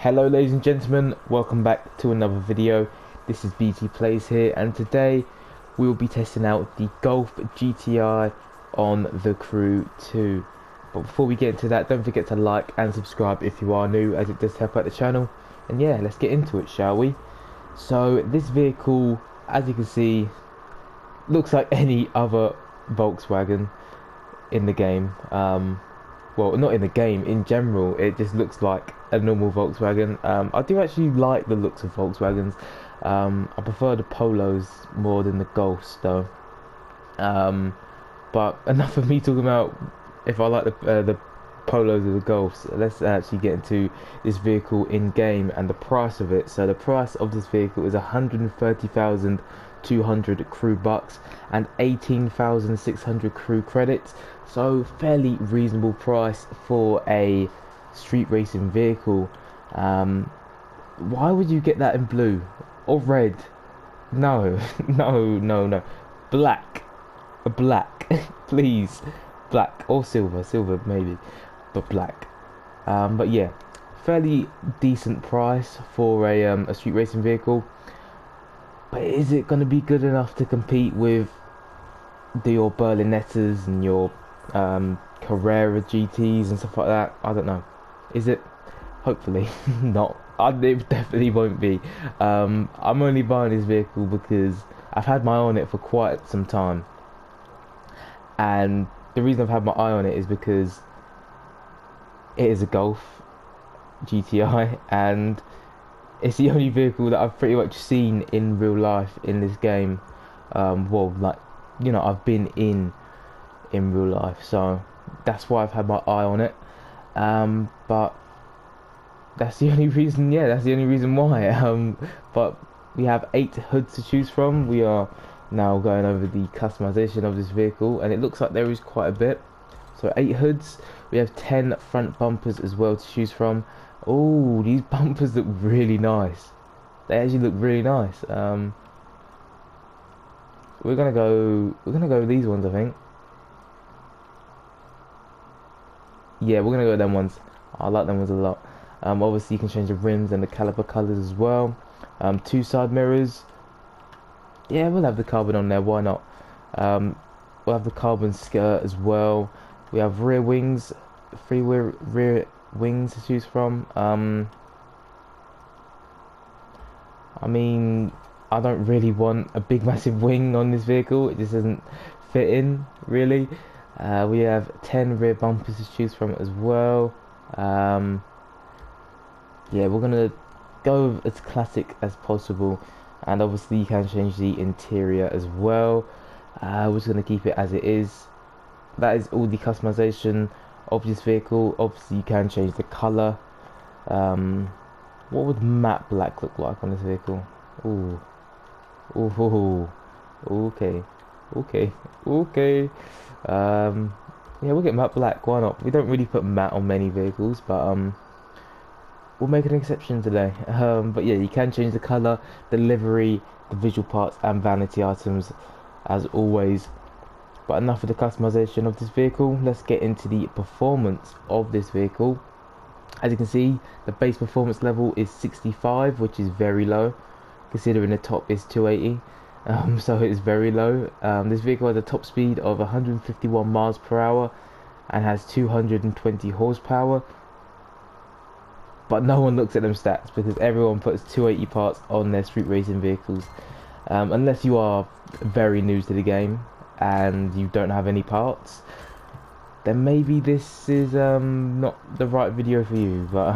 Hello ladies and gentlemen, welcome back to another video. This is BT Plays here, and today we will be testing out the Golf GTI on the Crew 2. But before we get into that, don't forget to like and subscribe if you are new, as it does help out the channel. And yeah, let's get into it, shall we? So this vehicle, as you can see, looks like any other Volkswagen in the game. Well, not in the game, in general, it just looks like a normal Volkswagen. I do actually like the looks of Volkswagens. I prefer the Polos more than the Golfs, though. But enough of me talking about if I like the Polos or the Golfs. Let's actually get into this vehicle in game and the price of it. So the price of this vehicle is 130,200 crew bucks and 18,600 crew credits. So fairly reasonable price for a street racing vehicle. Why would you get that in blue or red? No, no. Black, please. Black or silver maybe, but black. But yeah, fairly decent price for a street racing vehicle. But is it going to be good enough to compete with your Berlinettas and your Carrera GTs and stuff like that? I don't know. Is it? Hopefully not. It definitely won't be. I'm only buying this vehicle because I've had my eye on it for quite some time, and the reason I've had my eye on it is because it is a Golf GTI, and it's the only vehicle that I've pretty much seen in real life in this game. Well, like, you know, I've been in real life, so that's why I've had my eye on it. But that's the only reason. Yeah, that's the only reason why. But we have 8 hoods to choose from. We are now going over the customization of this vehicle, and it looks like there is quite a bit. So 8 hoods. We have 10 front bumpers as well to choose from. Oh, these bumpers look really nice. They actually look really nice. We're gonna go with these ones, I think. Yeah, we're gonna go with them ones. I like them ones a lot. Obviously you can change the rims and the caliper colors as well. 2 side mirrors. Yeah, we'll have the carbon on there, why not? We'll have the carbon skirt as well. We have rear wings, 3 rear wings to choose from. I mean, I don't really want a big massive wing on this vehicle. It just doesn't fit in really. We have 10 rear bumpers to choose from as well. Yeah, we're gonna go as classic as possible, and obviously you can change the interior as well. We're just gonna keep it as it is. That is all the customization of this vehicle. Obviously you can change the color. What would matte black look like on this vehicle? Ooh, okay. Yeah, we'll get matte black, why not? We don't really put matte on many vehicles, but we'll make an exception today. But yeah, you can change the color, the livery, the visual parts and vanity items as always. But enough of the customization of this vehicle. Let's get into the performance of this vehicle. As you can see, the base performance level is 65, which is very low considering the top is 280. So it is very low. This vehicle has a top speed of 151 miles per hour and has 220 horsepower. But no one looks at them stats because everyone puts 280 parts on their street racing vehicles. Unless you are very new to the game and you don't have any parts, then maybe this is not the right video for you. But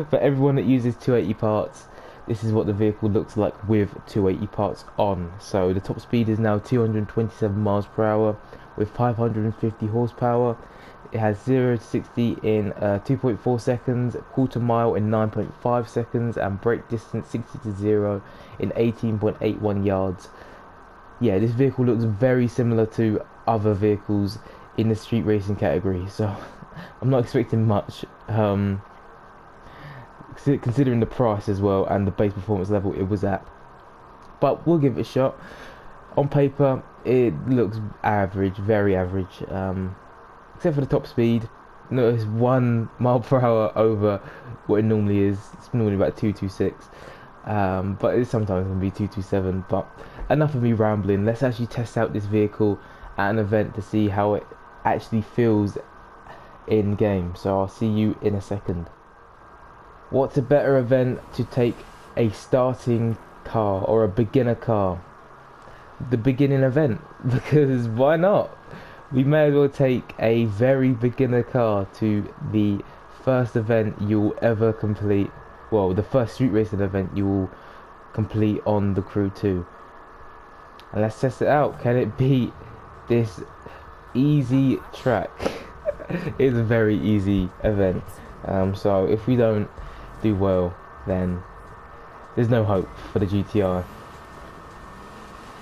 for everyone that uses 280 parts, this is what the vehicle looks like with 280 parts on. So the top speed is now 227 miles per hour with 550 horsepower. It has 0 to 60 in 2.4 seconds, quarter mile in 9.5 seconds, and brake distance 60 to 0 in 18.81 yards. Yeah, this vehicle looks very similar to other vehicles in the street racing category, so I'm not expecting much, considering the price as well and the base performance level it was at. But we'll give it a shot. On paper, it looks average, very average, except for the top speed. No, it's 1 mile per hour over what it normally is. It's normally about 226. But it sometimes can be 227. But enough of me rambling. Let's actually test out this vehicle at an event to see how it actually feels in game. So I'll see you in a second. What's a better event to take a starting car or a beginner car? The beginning event, because why not? We may as well take a very beginner car to the first event you'll ever complete. Well, the first street racing event you will complete on the Crew 2. And let's test it out. Can it beat this easy track? It's a very easy event. So if we don't do well, then there's no hope for the GTI.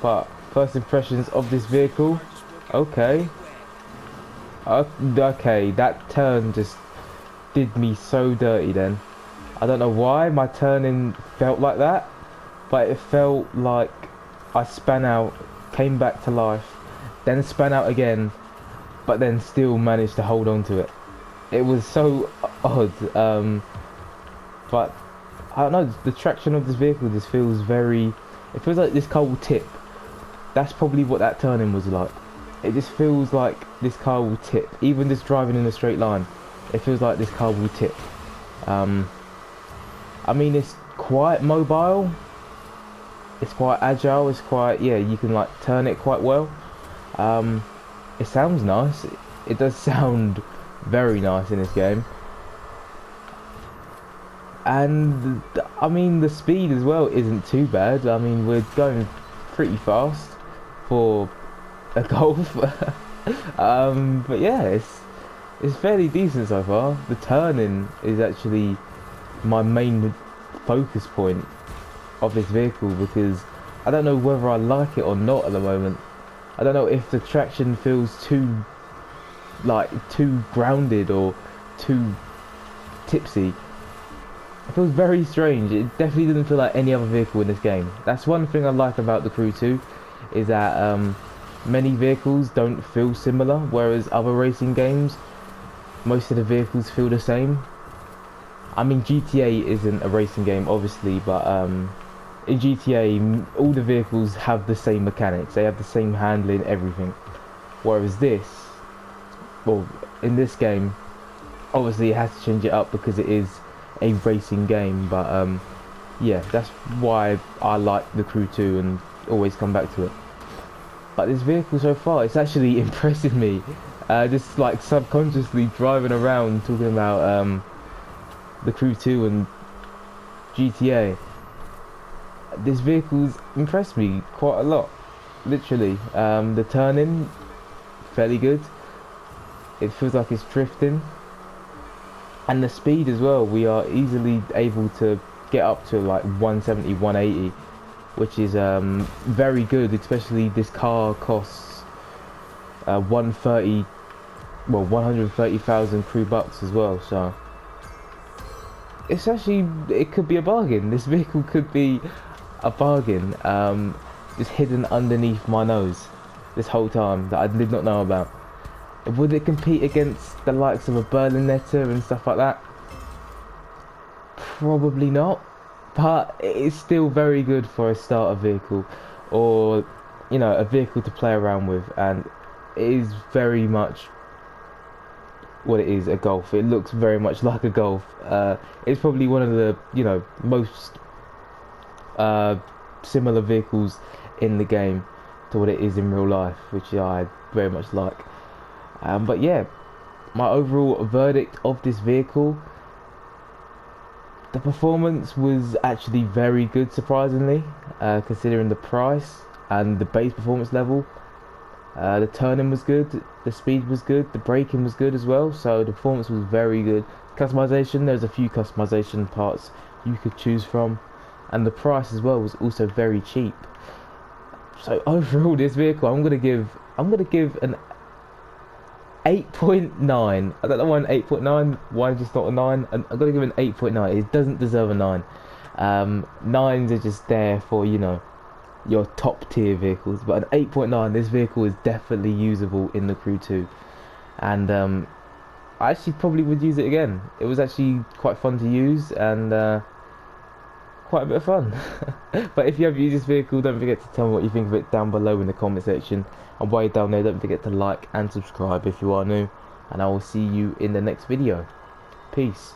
But first impressions of this vehicle, okay. Okay, that turn just did me so dirty then. I don't know why my turning felt like that, but it felt like I span out, came back to life, then span out again, but then still managed to hold on to it. It was so odd, but I don't know, the traction of this vehicle just feels very, it feels like this car will tip. That's probably what that turning was like. It just feels like this car will tip. Even just driving in a straight line, it feels like this car will tip. I mean, it's quite mobile. It's quite agile. It's quite, yeah, you can like turn it quite well. It sounds nice. It does sound very nice in this game. And I mean, the speed as well isn't too bad. I mean, we're going pretty fast for a Golf. But yeah, it's fairly decent so far. The turning is actually my main focus point of this vehicle, because I don't know whether I like it or not at the moment. I don't know if the traction feels too grounded or too tipsy. It feels very strange. It definitely doesn't feel like any other vehicle in this game. That's one thing I like about the Crew 2, is that many vehicles don't feel similar, whereas other racing games, most of the vehicles feel the same. I mean, GTA isn't a racing game, obviously, but in GTA, all the vehicles have the same mechanics. They have the same handling, everything. Whereas this, well, in this game, obviously it has to change it up because it is a racing game. But yeah, that's why I like the Crew 2 and always come back to it. But this vehicle so far, it's actually impressing me. Just like subconsciously driving around talking about the Crew 2 and GTA. This vehicle's impressed me quite a lot, literally. The turning, fairly good. It feels like it's drifting. And the speed as well, we are easily able to get up to like 170, 180, which is very good, especially this car costs 130, well, 130,000 crew bucks as well, so it's actually, it could be a bargain. This vehicle could be a bargain, just hidden underneath my nose this whole time that I did not know about. Would it compete against the likes of a Berlinetta and stuff like that? Probably not, but it's still very good for a starter vehicle, or you know, a vehicle to play around with, and it is very much what it is, a Golf. It looks very much like a Golf. It's probably one of the, you know, most similar vehicles in the game to what it is in real life, which I very much like. But yeah, my overall verdict of this vehicle, the performance was actually very good, surprisingly, considering the price and the base performance level. The turning was good, the speed was good, the braking was good as well, so the performance was very good. Customization, there's a few customization parts you could choose from, and the price as well was also very cheap. So overall, this vehicle, I'm gonna give an 8.9. I don't know why an 8.9, why just not a 9. I'm gonna give it an 8.9. It doesn't deserve a 9. Nines are just there for, you know, your top tier vehicles, but an 8.9, this vehicle is definitely usable in the Crew 2. And I actually probably would use it again. It was actually quite fun to use and quite a bit of fun. But if you have used this vehicle, don't forget to tell me what you think of it down below in the comment section. And while you're down there, don't forget to like and subscribe if you are new. And I will see you in the next video. Peace.